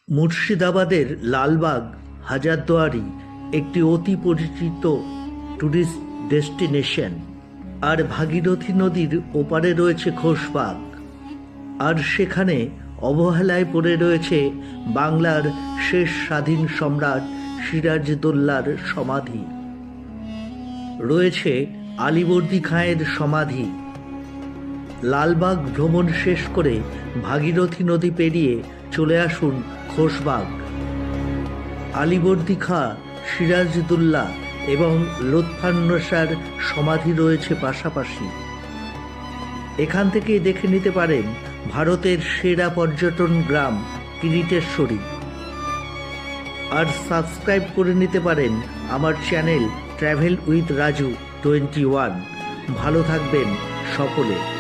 মুর্শিদাবাদের লালবাগ হাজারদুয়ারি একটি অতি পরিচিত ট্যুরিস্ট ডেস্টিনেশন। আর ভাগীরথী নদীর ওপারে রয়েছে খোশবাগ, আর সেখানে অবহেলায় পড়ে রয়েছে বাংলার শেষ স্বাধীন সম্রাট সিরাজদৌল্লার সমাধি। রয়েছে আলীবর্দী খাঁয়ের সমাধি। লালবাগ ভ্রমণ শেষ করে ভাগীরথী নদী পেরিয়ে চলে আসুন খোশবাগ। আলীবর্দী খাঁ, সিরাজদৌল্লা এবং লুৎফান্নেসার সমাধি রয়েছে পাশাপাশি। এখান থেকেই দেখে নিতে পারেন ভারতের সেরা পর্যটন গ্রাম কিরিটেশ্বরী। আর সাবস্ক্রাইব করে নিতে পারেন আমার চ্যানেল ট্র্যাভেল উইথ রাজু 21। ভালো থাকবেন সকলে।